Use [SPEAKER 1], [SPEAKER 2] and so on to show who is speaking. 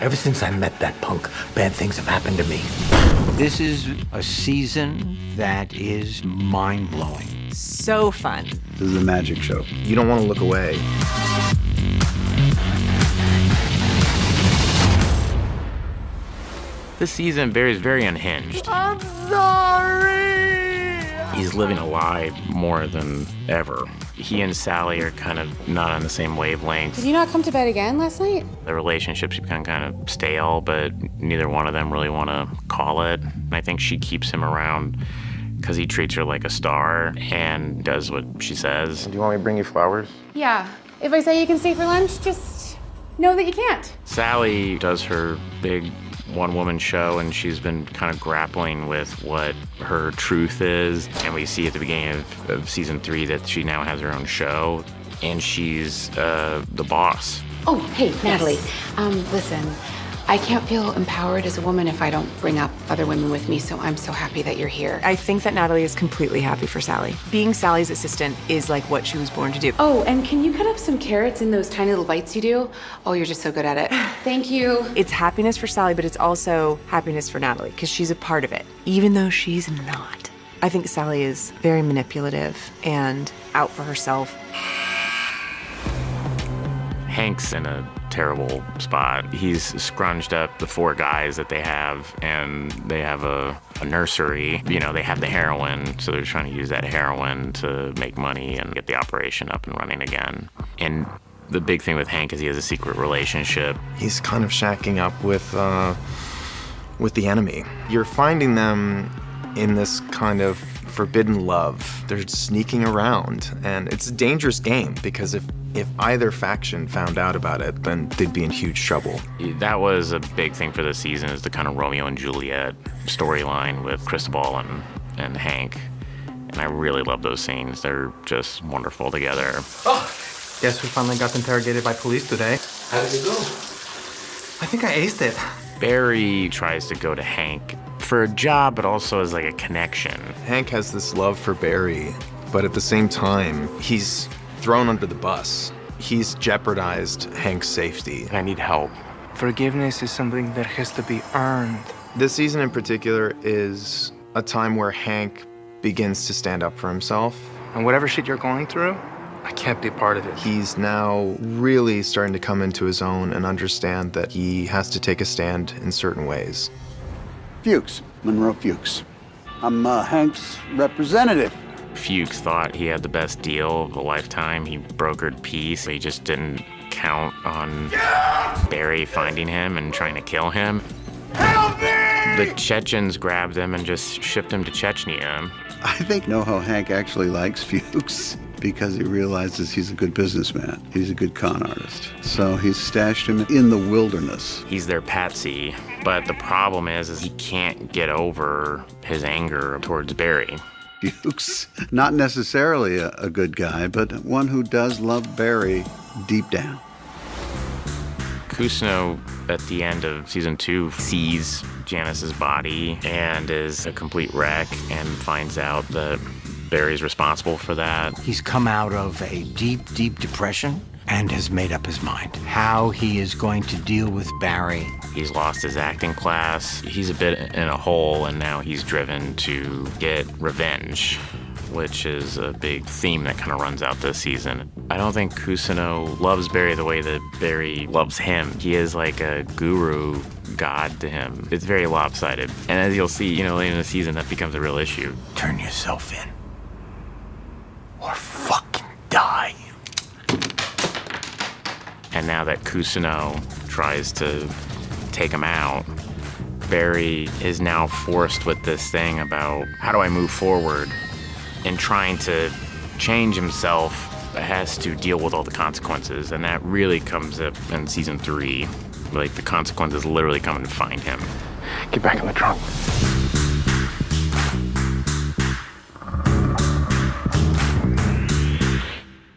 [SPEAKER 1] Ever since I met that punk, bad things have happened to me. This is a season that is mind-blowing.
[SPEAKER 2] So fun.
[SPEAKER 3] This is a magic show.
[SPEAKER 4] You don't want to look away.
[SPEAKER 5] This season, Barry's very unhinged.
[SPEAKER 1] I'm sorry!
[SPEAKER 5] He's living a lie more than ever. He and Sally are kind of not on the same wavelength.
[SPEAKER 6] Did you not come to bed again last night?
[SPEAKER 5] The relationship's become kind of stale, but neither one of them really want to call it. And I think she keeps him around because he treats her like a star and does what she says.
[SPEAKER 4] Do you want me to bring you flowers?
[SPEAKER 6] Yeah. If I say you can stay for lunch, just know that you can't.
[SPEAKER 5] Sally does her big one-woman show, and she's been kind of grappling with what her truth is. And we see at the beginning of season 3 that she now has her own show, and she's the boss.
[SPEAKER 7] Oh, hey, Natalie. Listen, I can't feel empowered as a woman if I don't bring up other women with me, so I'm so happy that you're here.
[SPEAKER 2] I think that Natalie is completely happy for Sally. Being Sally's assistant is like what she was born to do.
[SPEAKER 7] Oh, and can you cut up some carrots in those tiny little bites you do? Oh, you're just so good at it. Thank you.
[SPEAKER 2] It's happiness for Sally, but it's also happiness for Natalie, because she's a part of it, even though she's not. I think Sally is very manipulative and out for herself.
[SPEAKER 5] Hank's in a terrible spot. He's scrounged up the 4 guys that they have, and they have a nursery. You know, they have the heroin, so they're trying to use that heroin to make money and get the operation up and running again. And the big thing with Hank is he has a secret relationship.
[SPEAKER 4] He's kind of shacking up with the enemy. You're finding them in this kind of forbidden love. They're sneaking around, and it's a dangerous game because if either faction found out about it, then they'd be in huge trouble.
[SPEAKER 5] That was a big thing for this season, is the kind of Romeo and Juliet storyline with Cristobal and Hank. And I really love those scenes. They're just wonderful together.
[SPEAKER 8] Oh, guess we finally got interrogated by police today.
[SPEAKER 1] How did it go?
[SPEAKER 8] I think I aced it.
[SPEAKER 5] Barry tries to go to Hank for a job, but also as like a connection.
[SPEAKER 4] Hank has this love for Barry, but at the same time, he's thrown under the bus. He's jeopardized Hank's safety.
[SPEAKER 5] I need help.
[SPEAKER 8] Forgiveness is something that has to be earned.
[SPEAKER 4] This season in particular is a time where Hank begins to stand up for himself.
[SPEAKER 8] And whatever shit you're going through, I can't be part of it.
[SPEAKER 4] He's now really starting to come into his own and understand that he has to take a stand in certain ways.
[SPEAKER 3] Fuchs, Monroe Fuchs. I'm Hank's representative.
[SPEAKER 5] Fuchs thought he had the best deal of a lifetime. He brokered peace. He just didn't count on Barry finding him and trying to kill him.
[SPEAKER 1] Help me!
[SPEAKER 5] The Chechens grabbed him and just shipped him to Chechnya.
[SPEAKER 3] I think know how Hank actually likes Fuchs because he realizes he's a good businessman. He's a good con artist. So he's stashed him in the wilderness.
[SPEAKER 5] He's their patsy, but the problem is he can't get over his anger towards Barry.
[SPEAKER 3] Fuchs, not necessarily a good guy, but one who does love Barry deep down.
[SPEAKER 5] Cousineau, at the end of season 2, sees Janice's body and is a complete wreck and finds out that Barry's responsible for that.
[SPEAKER 1] He's come out of a deep, deep depression and has made up his mind how he is going to deal with Barry.
[SPEAKER 5] He's lost his acting class. He's a bit in a hole, and now he's driven to get revenge, which is a big theme that kind of runs out this season. I don't think Cousineau loves Barry the way that Barry loves him. He is like a guru god to him. It's very lopsided. And as you'll see, later in the season, that becomes a real issue.
[SPEAKER 1] Turn yourself in or fucking die.
[SPEAKER 5] And now that Cousineau tries to take him out, Barry is now forced with this thing about how do I move forward? And trying to change himself has to deal with all the consequences. And that really comes up in season 3. Like, the consequences literally come to find him.
[SPEAKER 8] Get back in the trunk.